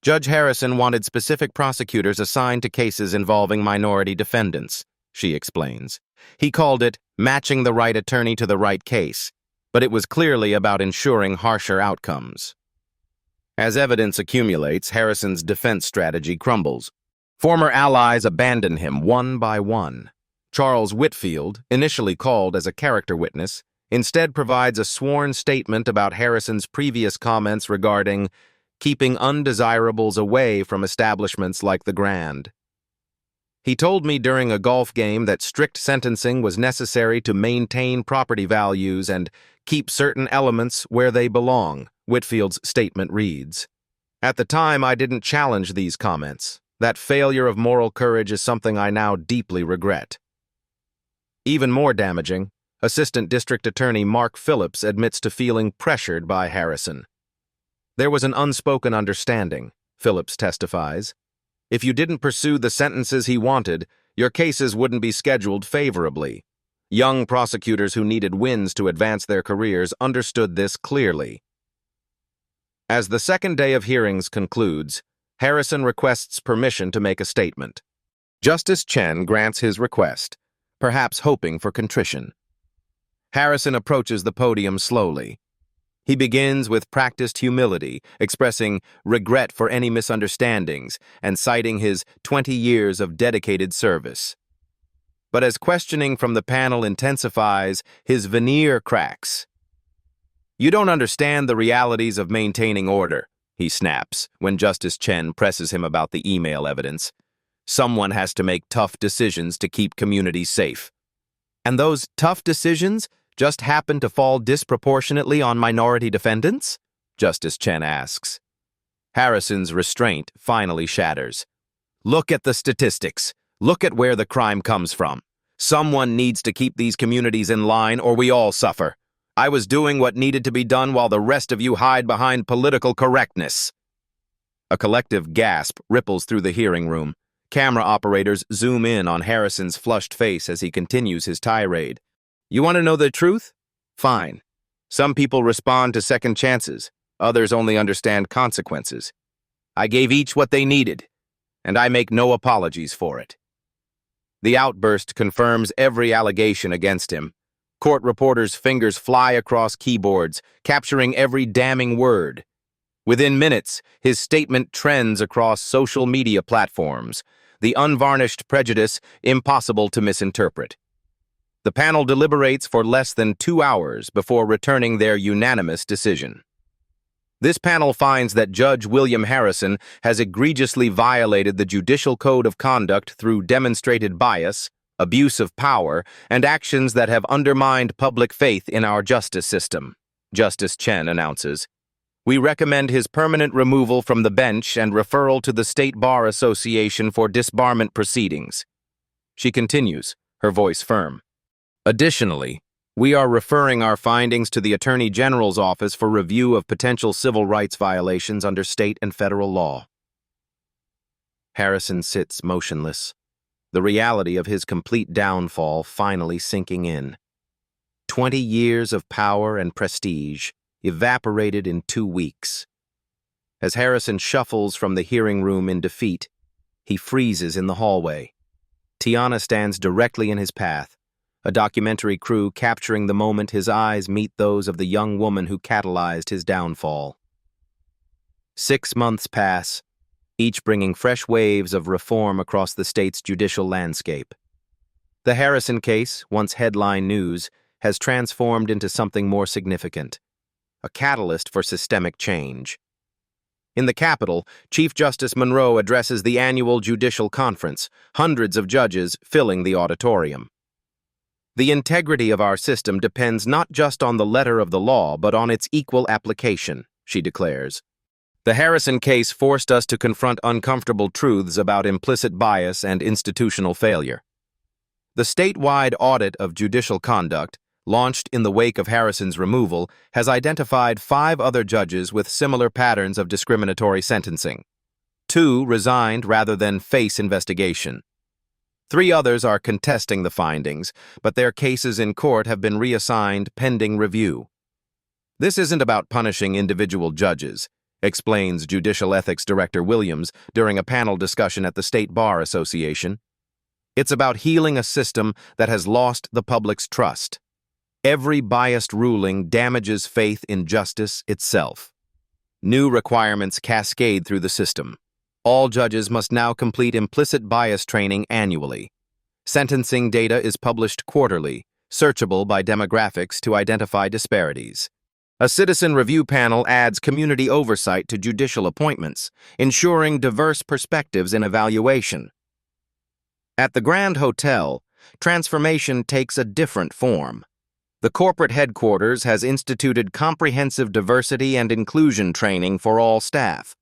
Judge Harrison wanted specific prosecutors assigned to cases involving minority defendants, she explains. He called it matching the right attorney to the right case, but it was clearly about ensuring harsher outcomes. As evidence accumulates, Harrison's defense strategy crumbles. Former allies abandon him one by one. Charles Whitfield, initially called as a character witness, instead provides a sworn statement about Harrison's previous comments regarding keeping undesirables away from establishments like the Grand. He told me during a golf game that strict sentencing was necessary to maintain property values and keep certain elements where they belong, Whitfield's statement reads. At the time, I didn't challenge these comments. That failure of moral courage is something I now deeply regret. Even more damaging, Assistant District Attorney Mark Phillips admits to feeling pressured by Harrison. There was an unspoken understanding, Phillips testifies. If you didn't pursue the sentences he wanted, your cases wouldn't be scheduled favorably. Young prosecutors who needed wins to advance their careers understood this clearly. As the second day of hearings concludes, Harrison requests permission to make a statement. Justice Chen grants his request, perhaps hoping for contrition. Harrison approaches the podium slowly. He begins with practiced humility, expressing regret for any misunderstandings and citing his 20 years of dedicated service. But as questioning from the panel intensifies, his veneer cracks. You don't understand the realities of maintaining order, he snaps when Justice Chen presses him about the email evidence. Someone has to make tough decisions to keep communities safe. And those tough decisions just happen to fall disproportionately on minority defendants? Justice Chen asks. Harrison's restraint finally shatters. Look at the statistics. Look at where the crime comes from. Someone needs to keep these communities in line or we all suffer. I was doing what needed to be done while the rest of you hide behind political correctness. A collective gasp ripples through the hearing room. Camera operators zoom in on Harrison's flushed face as he continues his tirade. You want to know the truth? Fine. Some people respond to second chances. Others only understand consequences. I gave each what they needed, and I make no apologies for it. The outburst confirms every allegation against him. Court reporters' fingers fly across keyboards, capturing every damning word. Within minutes, his statement trends across social media platforms, the unvarnished prejudice impossible to misinterpret. The panel deliberates for less than 2 hours before returning their unanimous decision. This panel finds that Judge William Harrison has egregiously violated the judicial code of conduct through demonstrated bias, abuse of power, and actions that have undermined public faith in our justice system, Justice Chen announces. We recommend his permanent removal from the bench and referral to the State Bar Association for disbarment proceedings. She continues, her voice firm. Additionally, we are referring our findings to the Attorney General's office for review of potential civil rights violations under state and federal law. Harrison sits motionless, the reality of his complete downfall finally sinking in. 20 years of power and prestige evaporated in 2 weeks. As Harrison shuffles from the hearing room in defeat, he freezes in the hallway. Tiana stands directly in his path, a documentary crew capturing the moment his eyes meet those of the young woman who catalyzed his downfall. 6 months pass, each bringing fresh waves of reform across the state's judicial landscape. The Harrison case, once headline news, has transformed into something more significant, a catalyst for systemic change. In the Capitol, Chief Justice Monroe addresses the annual judicial conference, hundreds of judges filling the auditorium. The integrity of our system depends not just on the letter of the law, but on its equal application, she declares. The Harrison case forced us to confront uncomfortable truths about implicit bias and institutional failure. The statewide audit of judicial conduct, launched in the wake of Harrison's removal, has identified 5 other judges with similar patterns of discriminatory sentencing. 2 resigned rather than face investigation. 3 others are contesting the findings, but their cases in court have been reassigned pending review. This isn't about punishing individual judges, explains Judicial Ethics Director Williams during a panel discussion at the State Bar Association. It's about healing a system that has lost the public's trust. Every biased ruling damages faith in justice itself. New requirements cascade through the system. All judges must now complete implicit bias training annually. Sentencing data is published quarterly, searchable by demographics to identify disparities. A citizen review panel adds community oversight to judicial appointments, ensuring diverse perspectives in evaluation. At the Grand Hotel, transformation takes a different form. The corporate headquarters has instituted comprehensive diversity and inclusion training for all staff.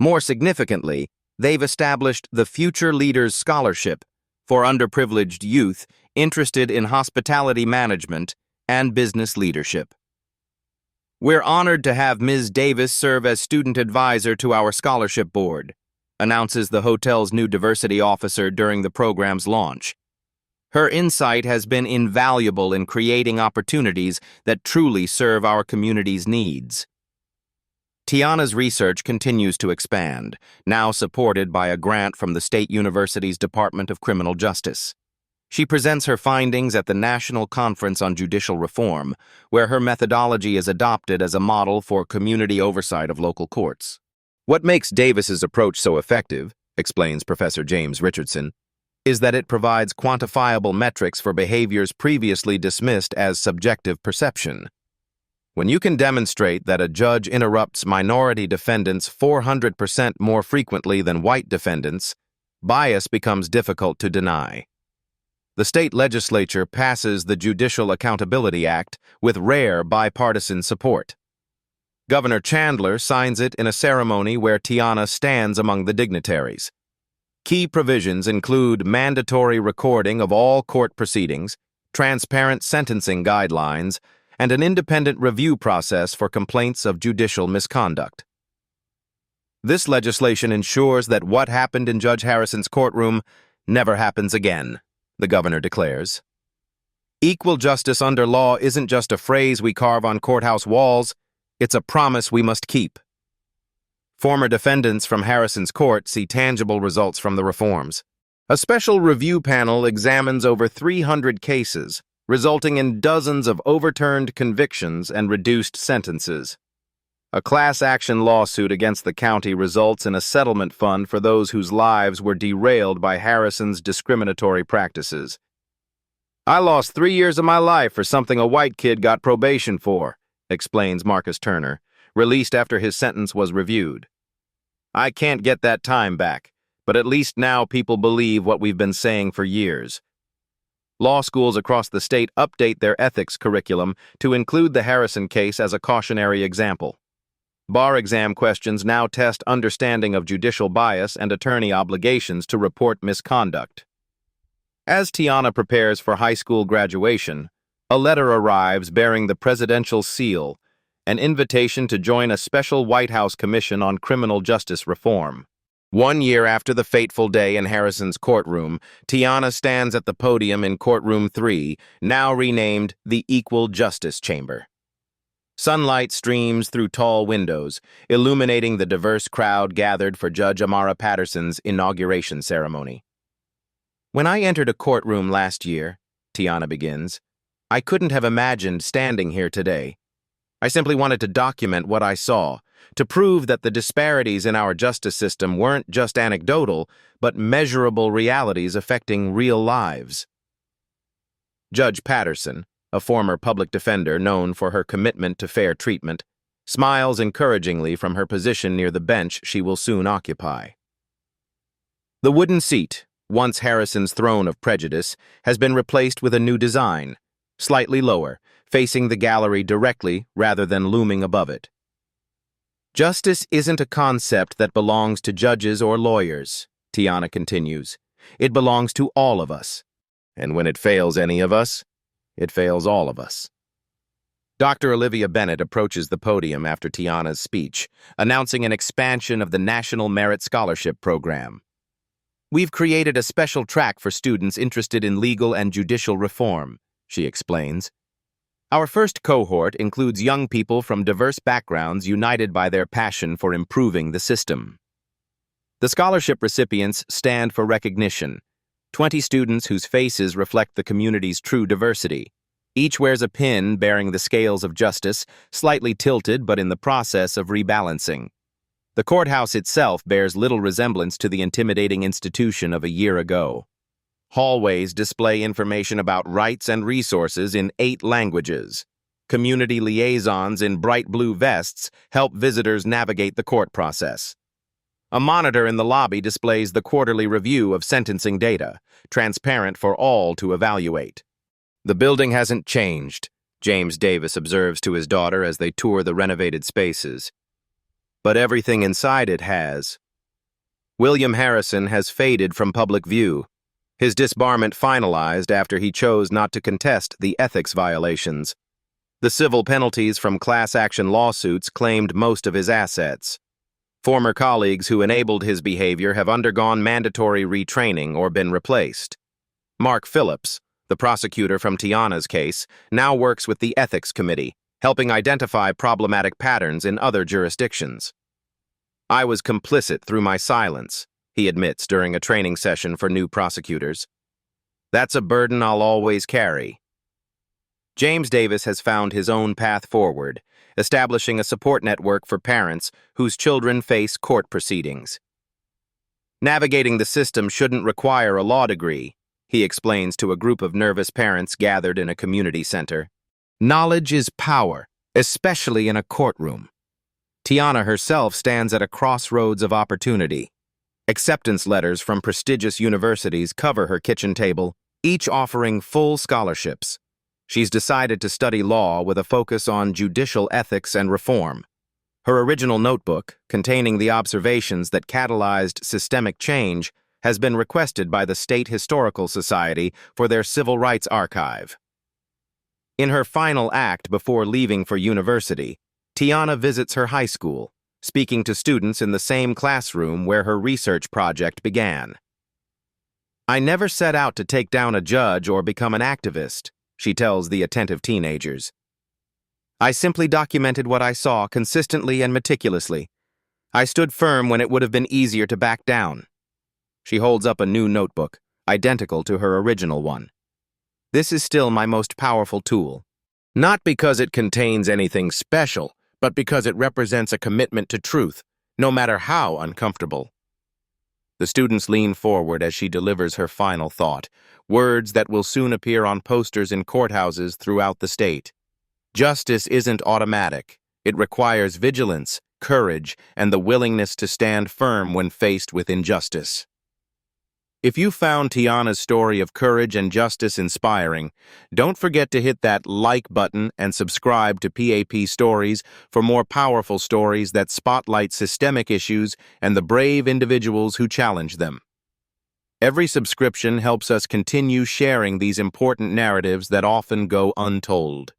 More significantly, they've established the Future Leaders Scholarship for underprivileged youth interested in hospitality management and business leadership. We're honored to have Ms. Davis serve as student advisor to our scholarship board, announces the hotel's new diversity officer during the program's launch. Her insight has been invaluable in creating opportunities that truly serve our community's needs. Tiana's research continues to expand, now supported by a grant from the State University's Department of Criminal Justice. She presents her findings at the National Conference on Judicial Reform, where her methodology is adopted as a model for community oversight of local courts. What makes Davis's approach so effective, explains Professor James Richardson, is that it provides quantifiable metrics for behaviors previously dismissed as subjective perception. When you can demonstrate that a judge interrupts minority defendants 400% more frequently than white defendants, bias becomes difficult to deny. The state legislature passes the Judicial Accountability Act with rare bipartisan support. Governor Chandler signs it in a ceremony where Tiana stands among the dignitaries. Key provisions include mandatory recording of all court proceedings, transparent sentencing guidelines, and an independent review process for complaints of judicial misconduct. This legislation ensures that what happened in Judge Harrison's courtroom never happens again, the governor declares. Equal justice under law isn't just a phrase we carve on courthouse walls, it's a promise we must keep. Former defendants from Harrison's court see tangible results from the reforms. A special review panel examines over 300 cases, resulting in dozens of overturned convictions and reduced sentences. A class action lawsuit against the county results in a settlement fund for those whose lives were derailed by Harrison's discriminatory practices. "I lost 3 years of my life for something a white kid got probation for," explains Marcus Turner, released after his sentence was reviewed. "I can't get that time back, but at least now people believe what we've been saying for years." Law schools across the state update their ethics curriculum to include the Harrison case as a cautionary example. Bar exam questions now test understanding of judicial bias and attorney obligations to report misconduct. As Tiana prepares for high school graduation, a letter arrives bearing the presidential seal, an invitation to join a special White House commission on criminal justice reform. 1 year after the fateful day in Harrison's courtroom, Tiana stands at the podium in Courtroom 3, now renamed the Equal Justice Chamber. Sunlight streams through tall windows, illuminating the diverse crowd gathered for Judge Amara Patterson's inauguration ceremony. "When I entered a courtroom last year," Tiana begins, "I couldn't have imagined standing here today. I simply wanted to document what I saw, to prove that the disparities in our justice system weren't just anecdotal, but measurable realities affecting real lives." Judge Patterson, a former public defender known for her commitment to fair treatment, smiles encouragingly from her position near the bench she will soon occupy. The wooden seat, once Harrison's throne of prejudice, has been replaced with a new design, slightly lower, facing the gallery directly rather than looming above it. "Justice isn't a concept that belongs to judges or lawyers," Tiana continues. "It belongs to all of us. And when it fails any of us, it fails all of us." Dr. Olivia Bennett approaches the podium after Tiana's speech, announcing an expansion of the National Merit Scholarship Program. "We've created a special track for students interested in legal and judicial reform," she explains. "Our first cohort includes young people from diverse backgrounds united by their passion for improving the system." The scholarship recipients stand for recognition, 20 students whose faces reflect the community's true diversity. Each wears a pin bearing the scales of justice, slightly tilted but in the process of rebalancing. The courthouse itself bears little resemblance to the intimidating institution of a year ago. Hallways display information about rights and resources in 8 languages. Community liaisons in bright blue vests help visitors navigate the court process. A monitor in the lobby displays the quarterly review of sentencing data, transparent for all to evaluate. "The building hasn't changed," James Davis observes to his daughter as they tour the renovated spaces. "But everything inside it has." William Harrison has faded from public view, his disbarment finalized after he chose not to contest the ethics violations. The civil penalties from class action lawsuits claimed most of his assets. Former colleagues who enabled his behavior have undergone mandatory retraining or been replaced. Mark Phillips, the prosecutor from Tiana's case, now works with the Ethics Committee, helping identify problematic patterns in other jurisdictions. "I was complicit through my silence," he admits during a training session for new prosecutors. "That's a burden I'll always carry." James Davis has found his own path forward, establishing a support network for parents whose children face court proceedings. "Navigating the system shouldn't require a law degree," he explains to a group of nervous parents gathered in a community center. "Knowledge is power, especially in a courtroom. Tiana herself stands at a crossroads of opportunity. Acceptance letters from prestigious universities cover her kitchen table, each offering full scholarships. She's decided to study law with a focus on judicial ethics and reform. Her original notebook, containing the observations that catalyzed systemic change, has been requested by the State Historical Society for their Civil Rights Archive. In her final act before leaving for university, Tiana visits her high school, speaking to students in the same classroom where her research project began. "I never set out to take down a judge or become an activist," she tells the attentive teenagers. "I simply documented what I saw consistently and meticulously. I stood firm when it would have been easier to back down." She holds up a new notebook, identical to her original one. "This is still my most powerful tool. Not because it contains anything special, but because it represents a commitment to truth, no matter how uncomfortable." The students lean forward as she delivers her final thought, words that will soon appear on posters in courthouses throughout the state. Justice isn't automatic. It requires vigilance, courage, and the willingness to stand firm when faced with injustice. If you found Tiana's story of courage and justice inspiring, don't forget to hit that like button and subscribe to PAP Stories for more powerful stories that spotlight systemic issues and the brave individuals who challenge them. Every subscription helps us continue sharing these important narratives that often go untold.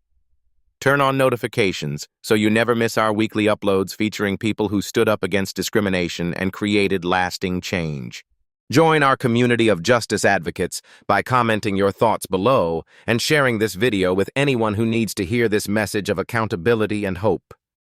Turn on notifications so you never miss our weekly uploads featuring people who stood up against discrimination and created lasting change. Join our community of justice advocates by commenting your thoughts below and sharing this video with anyone who needs to hear this message of accountability and hope.